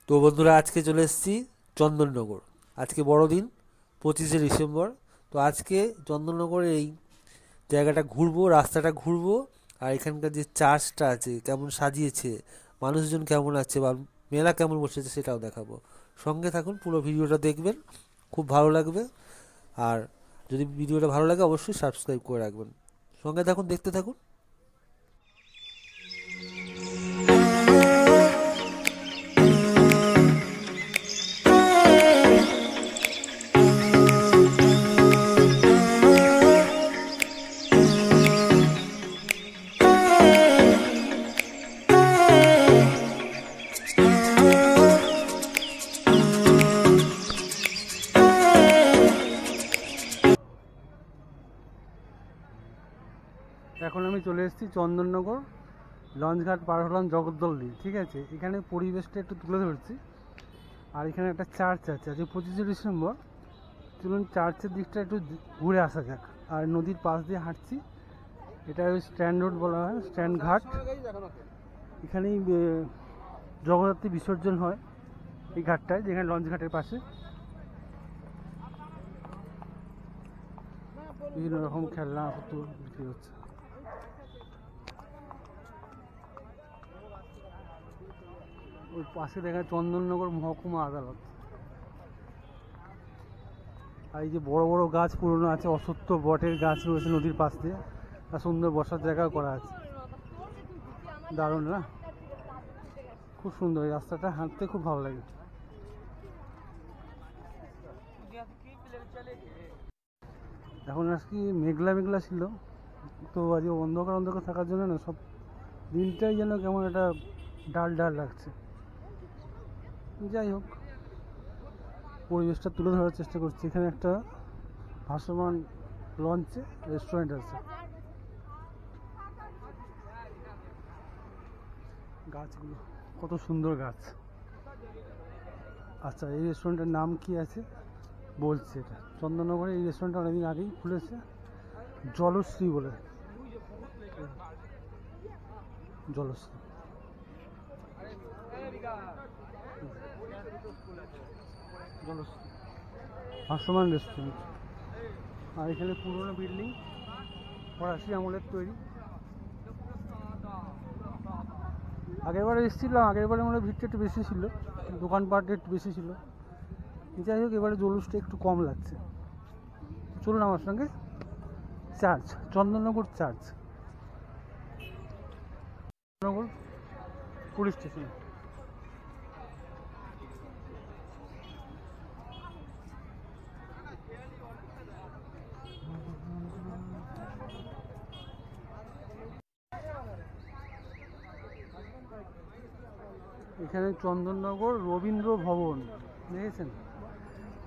তো বন্ধুরা, আজকে চলে এসেছি চন্দননগর। আজকে বড়দিন, 25শে ডিসেম্বর। তো আজকে চন্দননগরের এই জায়গাটা ঘুরবো, রাস্তাটা ঘুরবো, আর এখানকার যে চার্চটা আছে কেমন সাজিয়েছে, মানুষজন কেমন আছে, বা মেলা কেমন বসেছে সেটাও দেখাবো। সঙ্গে থাকুন, পুরো ভিডিওটা দেখবেন, খুব ভালো লাগবে। আর যদি ভিডিওটা ভালো লাগে অবশ্যই সাবস্ক্রাইব করে রাখবেন। সঙ্গে থাকুন, দেখতে থাকুন। এখন আমি চলে এসেছি চন্দননগর, লঞ্চঘাট পার হলাম জগদ্দল। ঠিক আছে, এখানে পরিবেশটা একটু তুলে ধরছি। আর এখানে একটা চার্চ আছে, আজকে 25শে ডিসেম্বর। চলুন চার্চের দিকটা একটু ঘুরে আসা যাক। আর নদীর পাশ দিয়ে হাঁটছি, এটা ওই স্ট্যান্ড রোড বলা হয়, স্ট্যান্ড ঘাট। এখানেই জগদ্ধাত্রী বিসর্জন হয়, এই ঘাটটায়, যেখানে লঞ্চ ঘাটের পাশে বিভিন্ন রকম খেলনা বিক্রি হচ্ছে। ওই পাশে দেখা চন্দননগর মহকুমা আদালত। আর এই যে বড় বড় গাছ পুরনো আছে, অশ্বত্থ বটের গাছ রয়েছে নদীর পাশ দিয়ে, আর সুন্দর বসার জায়গাও করা আছে। দারুণ না? খুব সুন্দর, এই রাস্তাটা হাঁটতে খুব ভালো লাগে। এখন আজকে মেঘলা মেঘলা ছিল, তো আজকে অন্ধকার অন্ধকার থাকার জন্য না, সব দিনটাই যেন কেমন একটা ডাল ডাল লাগছে। যাই হোক, পরিবেশটা তুলে ধরার চেষ্টা করছি। এখানে একটা ভাসমান লঞ্চে রেস্টুরেন্ট আছে। গাছগুলো কত সুন্দর গাছ। আচ্ছা, এই রেস্টুরেন্টের নাম কি আছে বলছি। এটা চন্দননগরে এই রেস্টুরেন্টটা অনেকদিন আগেই খুলেছে, জলশ্রী বলে। জলশ্রী জলশ্রী ভাসমান রেস্টুরেন্ট। আর এখানে পুরোনো বিল্ডিং, ফরাসি আমলের তৈরি। আগেরবারে এসেছিলাম, আগেরবারে মানে ভিড়টা একটু বেশি ছিল, দোকানপাট একটু বেশি ছিল। যাই হোক, এবারে জলুসটা একটু কম লাগছে। চলুন আমার সঙ্গে church, Chandannagar church, Chandannagar police station. এখানে চন্দননগর রবীন্দ্র ভবন, দেখেছেন?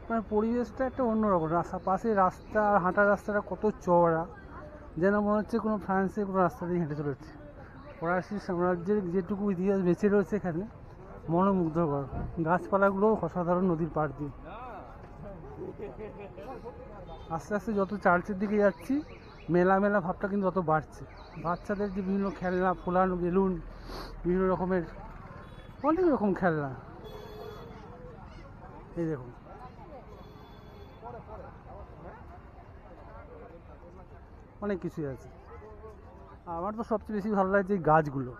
মানে পরিবেশটা একটা অন্যরকম। পাশে রাস্তা, হাঁটার রাস্তাটা কত চওড়া, যেন মনে হচ্ছে কোনো ফ্রান্সের কোনো রাস্তা দিয়ে হেঁটে চলেছে। ফরাসি সাম্রাজ্যের যেটুকু ইতিহাস বেঁচে রয়েছে এখানে, মনোমুগ্ধকর। গাছপালাগুলোও অসাধারণ নদীর পাড় দিয়ে। আস্তে আস্তে যত চার্চের দিকে যাচ্ছি, মেলা মেলা ভাবটা কিন্তু তত বাড়ছে। বাচ্চাদের যে বিভিন্ন খেলনা, ফোলানো বেলুন, বিভিন্ন রকমের অনেক রকম খেলনা, এই দেখুন। অনেক কিছুই আছে। আমার তো সবচেয়ে বেশি ভালো লাগছে এই গাছগুলো।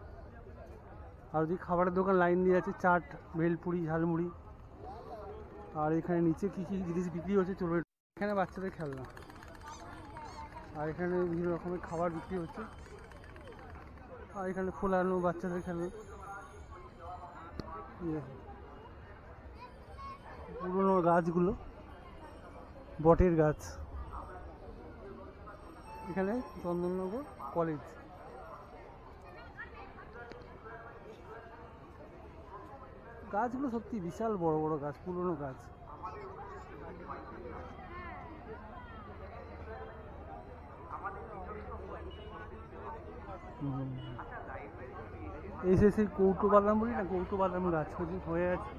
আর ওদিকে খাবারের দোকান লাইন দিয়ে আছে, চাট, ভেলপুরি, ঝালমুড়ি। আর এখানে নিচে কী কী জিনিস বিক্রি হচ্ছে চলবে। এখানে বাচ্চাদের খেলনা, আর এখানে বিভিন্ন রকমের খাবার বিক্রি হচ্ছে। আর এখানে ফোলানো বাচ্চাদের খেলনা। পুরোনো গাছগুলো, বটের গাছ। এখানে চন্দননগর কলেজ। গাছগুলো সত্যি বিশাল বড় বড় গাছ, পুরোনো গাছ। এই যে সেই কৌটো বাদাম বলি না, কৌটো বাদাম গাছ হয়ে আছে।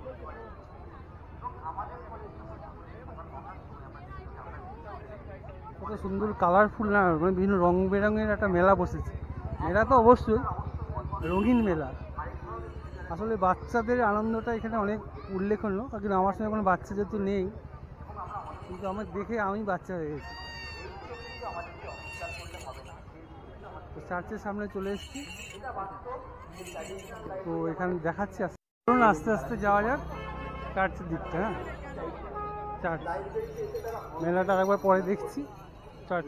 কত সুন্দর কালারফুল না, মানে বিভিন্ন রং বেরঙের একটা মেলা বসেছে। মেলা তো অবশ্যই রঙিন মেলা। আসলে বাচ্চাদের আনন্দটা এখানে অনেক উল্লেখনীয়, কিন্তু আমার সঙ্গে কোনো বাচ্চা যেহেতু নেই, কিন্তু আমার দেখে আমি বাচ্চা হয়ে গেছি। তো চার্চের সামনে চলে এসেছি, তো এখানে দেখাচ্ছি। চলুন আস্তে আস্তে যাওয়া যাক চার্চের দিকটা। হ্যাঁ, চার্চ মেলাটা আরেকবার পরে দেখছি। চার্চ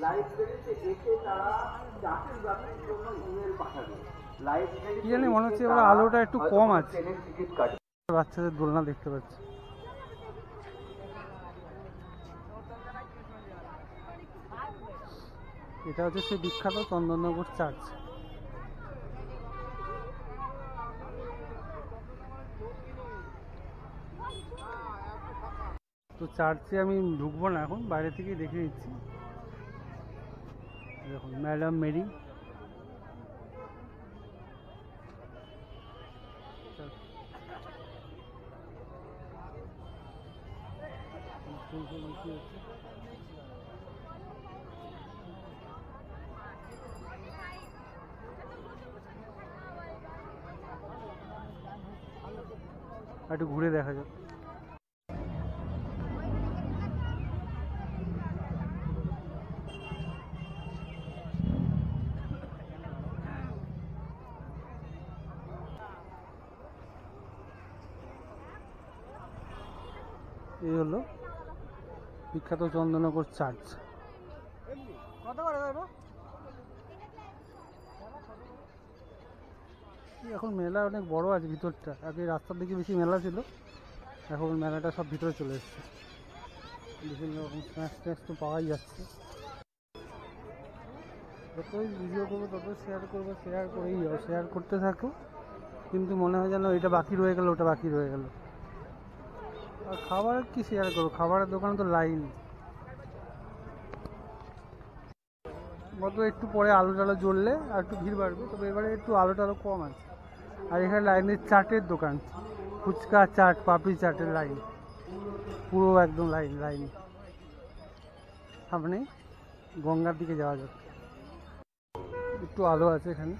কি জানি মনে হচ্ছে এবার আলোটা একটু কম আছে। বাচ্চাদের দোলনা দেখতে পাচ্ছি। এটা হচ্ছে সেই বিখ্যাত চন্দননগর চার্চ। তো চার্চে আমি ঢুকবো না এখন, বাইরে থেকেই দেখে নিচ্ছি। দেখুন ম্যাডাম মেরি। একটু ঘুরে দেখা যাক। এই হলো বিখ্যাত চন্দননগর চার্চ। এখন মেলা অনেক বড় আছে ভিতরটা, আগে রাস্তার দিকে বেশি মেলা ছিল, এখন মেলাটা সব ভিতরে চলে এসছে। বিভিন্ন রকম স্ন্যাক্স ট্যাক্স তো পাওয়াই যাচ্ছে। যতই ভিডিও করবো তত শেয়ার করবো, শেয়ার করেই যাও, শেয়ার করতে থাকো, কিন্তু মনে হয় যেন এটা বাকি রয়ে গেল, ওটা বাকি রয়ে গেল। আর খাবারের কি শেয়ার করবো, খাবারের দোকানে তো লাইন। গত একটু পরে আলো টালো জ্বললে আর একটু ভিড় বাড়বে, তবে এবারে একটু আলো টালো কম আছে। আর এখানে লাইনের চাটের দোকান, ফুচকা চাট, পাপড়ি চাটের লাইন, পুরো একদম লাইন লাইন। সামনে গঙ্গার দিকে যাওয়া যাক, একটু আলো আছে এখানে।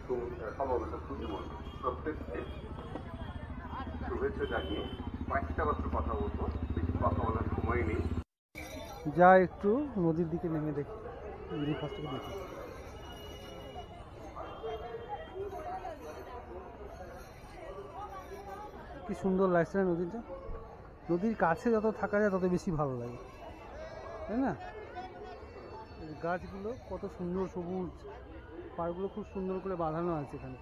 যা একটু নদীর দিকে নেমে দেখি, নদীর পাশ থেকে দেখি। কি সুন্দর লাগছে না নদীটা। নদীর কাছে যত থাকা যায় তত বেশি ভালো লাগে, তাই না? গাছগুলো কত সুন্দর সবুজ, পাড়গুলো খুব সুন্দর করে বাঁধানো আছে এখানে।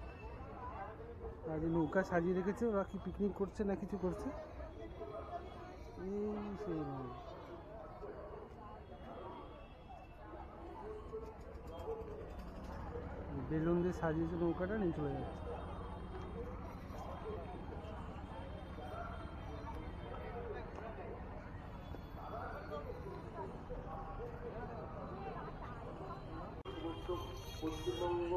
আর যে নৌকা সাজিয়ে রেখেছে, ওরা কি পিকনিক করছে না কিছু করছে। এই সেই বেলুন দিয়ে সাজিয়েছে নৌকাটা, নিয়ে চলে যাচ্ছে। পশ্চিমবঙ্গ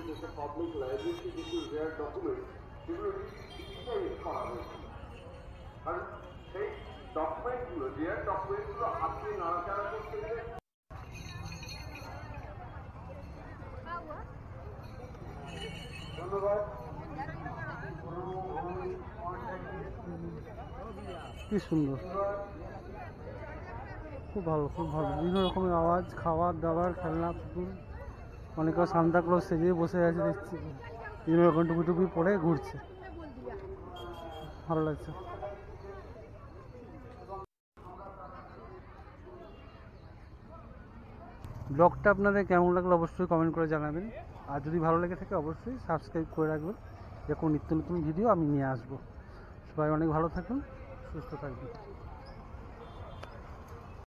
যে পাবলিক লাইব্রেরি কিছু রেয়ার ডকুমেন্ট, সেগুলো ডিজিটাইজ করা হয়েছে। আর সেই ডকুমেন্টগুলো, রেয়ার ডকুমেন্টগুলো আপনি নাড়াচাড়া করতে গেলে ধন্যবাদ। কি সুন্দর, খুব ভালো, খুব ভালো। বিভিন্ন রকমের আওয়াজ, খাবার দাবার, খেলনা পুতুল, অনেকে সান্তা ক্লজ সেজে বসে আছে দেখছি, বিভিন্ন রকম টুপি টুপি পরে ঘুরছে, ভালো লাগছে। ব্লগটা আপনাদের কেমন লাগলো অবশ্যই কমেন্ট করে জানাবেন, আর যদি ভালো লেগে থাকে অবশ্যই সাবস্ক্রাইব করে রাখবেন, যখন নিত্য নতুন ভিডিও আমি নিয়ে আসবো। সবাই অনেক ভালো থাকুন, সুস্থ থাকবেন।